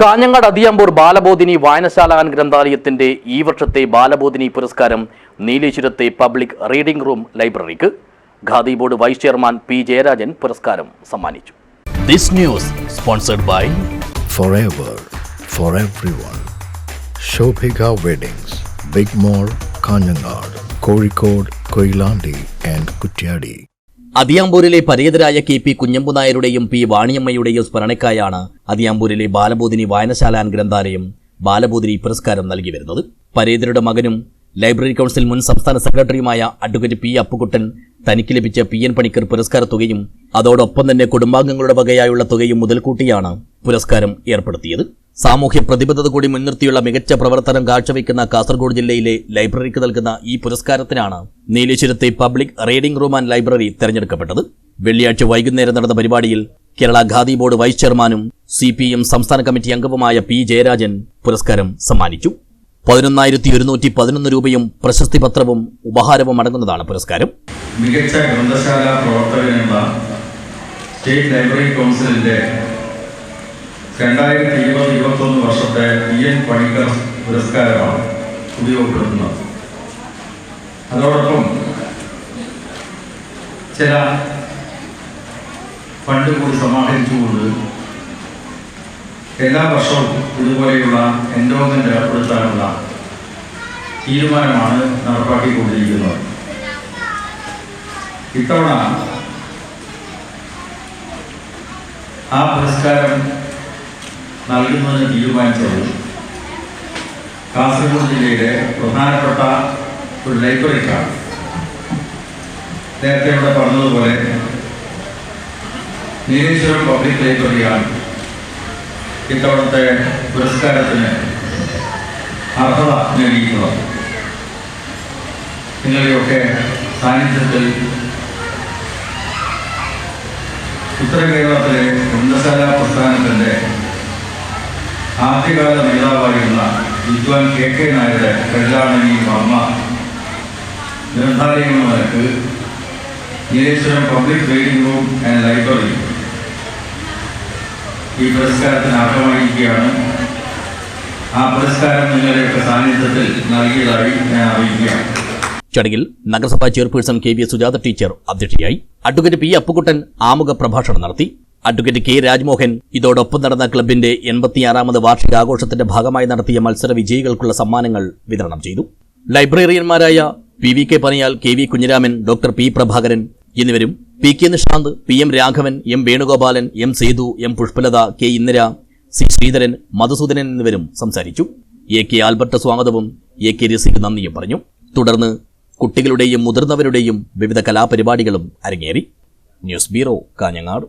കാഞ്ഞങ്ങാട് അതിയാമ്പൂർ ബാലബോധിനി വായനശാല ഗ്രന്ഥാലയത്തിന്റെ ഈ വർഷത്തെ ബാലബോധിനി പുരസ്കാരം നീലേശ്വരത്തെ പബ്ലിക് റീഡിംഗ് റൂം ലൈബ്രറിക്ക് Khadi board vice chairman P Jayarajan പുരസ്കാരം സമ്മാനിച്ചു. This news sponsored by Forever for everyone. Shobhika Weddings, Big Mall, Kanyanad, Kozhikode, Koilandi and Kutyadi. അതിയാമ്പൂരിലെ പരേതരായ കെ.പി. കുഞ്ഞമ്പു നായരുടെയും പി. വാണിയമ്മയുടെയും സ്മരണയ്ക്കായാണ് അതിയാമ്പൂരിലെ ബാലബോധിനി വായനശാല ഗ്രന്ഥാലയം ബാലബോധിനി പുരസ്കാരം നൽകി വരുന്നത്. പരേതരുടെ മകനും ലൈബ്രറി കൗൺസിൽ മുൻ സംസ്ഥാന സെക്രട്ടറിയുമായ അഡ്വക്കേറ്റ് പി. അപ്പുകുട്ടൻ തനിക്ക് ലഭിച്ച പി.എൻ. പണിക്കർ പുരസ്കാര തുകയും അതോടൊപ്പം തന്നെ കുടുംബാംഗങ്ങളുടെ വകയായുള്ള തുകയും മുതൽക്കൂട്ടിയാണ് പുരസ്കാരം ഏർപ്പെടുത്തിയത്. സാമൂഹ്യ പ്രതിബദ്ധത കൂടി മുൻനിർത്തിയുള്ള മികച്ച പ്രവർത്തനം കാഴ്ചവെക്കുന്ന കാസർഗോഡ് ജില്ലയിലെ ലൈബ്രറിക്ക് നൽകുന്ന ഈ പുരസ്കാരത്തിനാണ് നീലേശ്വരത്തെ public reading room and library തെരഞ്ഞെടുക്കപ്പെട്ടത്. വെള്ളിയാഴ്ച വൈകുന്നേരം നടന്ന പരിപാടിയിൽ കേരള ഖാദി ബോർഡ് വൈസ് ചെയർമാനും CPM സംസ്ഥാന കമ്മിറ്റി അംഗവുമായ പി. ജയരാജൻ പുരസ്കാരം സമ്മാനിച്ചു. 11,111 രൂപയും പ്രശസ്തി പത്രവും ഉപഹാരവും അടങ്ങുന്നതാണ് പുരസ്കാരം. മികച്ച ഗ്രന്ഥശാല പ്രവർത്തകനുള്ള സ്റ്റേറ്റ് ലൈബ്രറി കൗൺസിലിന്റെ 2020-21 വർഷത്തെ പി.എൻ. പണിക്കർ പുരസ്കാരമാണ് ഉപയോഗപ്പെടുത്തുന്നത്. അതോടൊപ്പം ചില ഫണ്ട് കൂടി സമാഹരിച്ചുകൊണ്ട് എല്ലാ വർഷവും ഇതുപോലെയുള്ള എൻഡോമെന്റ് ഏർപ്പെടുത്താനുള്ള തീരുമാനമാണ് നടപ്പാക്കിക്കൊണ്ടിരിക്കുന്നത്. ഇത്തവണ ആ പുരസ്കാരം നൽകുന്നതിന് തീരുമാനിച്ചത് കാസർഗോഡ് ജില്ലയിലെ പ്രധാനപ്പെട്ട ഒരു ലൈബ്രറിക്കാണ്. നേരത്തെ ഇവിടെ പറഞ്ഞതുപോലെ നീലേശ്വരം പബ്ലിക് ലൈബ്രറിയാണ് ഇത്തവണത്തെ പുരസ്കാരത്തിന് അർഹത നേടിയിട്ടുള്ളത്. നിങ്ങളുടെയൊക്കെ സാന്നിധ്യത്തിൽ ഉത്തര കേരളത്തിലെ ഗ്രന്ഥശാല പ്രസ്ഥാനത്തിൻ്റെ ആദ്യകാല നേതാവായിരുന്ന വിദ്വാൻ K.K. നായരുടെ കല്യാണി വർമ്മ ഗ്രന്ഥാലയം എന്ന നിലക്ക് Nileshwaram public reading room and library ഈ പുരസ്കാരത്തിന് അർഹമായിരിക്കുകയാണ്. ആ പുരസ്കാരം നിങ്ങളുടെയൊക്കെ സാന്നിധ്യത്തിൽ നൽകിയതായി ഞാൻ അറിയിക്കുകയാണ്. ചടങ്ങിൽ നഗരസഭാ ചെയർപേഴ്സൺ KV സുജാത ടീച്ചർ അധ്യക്ഷയായി. Advocate P. അപ്പുകുട്ടൻ ആമുഖ പ്രഭാഷണം നടത്തി. Advocate K. രാജ്മോഹൻ ഇതോടൊപ്പം നടന്ന ക്ലബിന്റെ 86ാമത് വാർഷികാഘോഷത്തിന്റെ ഭാഗമായി നടത്തിയ മത്സര വിജയികൾക്കുള്ള സമ്മാനങ്ങൾ വിതരണം ചെയ്തു. ലൈബ്രറിയന്മാരായ PVK പനിയാൽ, KV Kunhiraman, doctor P. Prabhakaran എന്നിവരും PK Nishant, PM Raghavan, M. Venugopalan, M. Sethu, M. Pushpalatha, K. Indira, C. Sreedharan, Madhusoodanan എന്നിവരും സംസാരിച്ചു. AK ആൽബർട്ട് സ്വാഗതവും AK രസീദ് നന്ദിയും പറഞ്ഞു. തുടർന്ന് കുട്ടികളുടെയും മുതിർന്നവരുടെയും വിവിധ കലാപരിപാടികളും അരങ്ങേറി. News bureau, Kanhangad.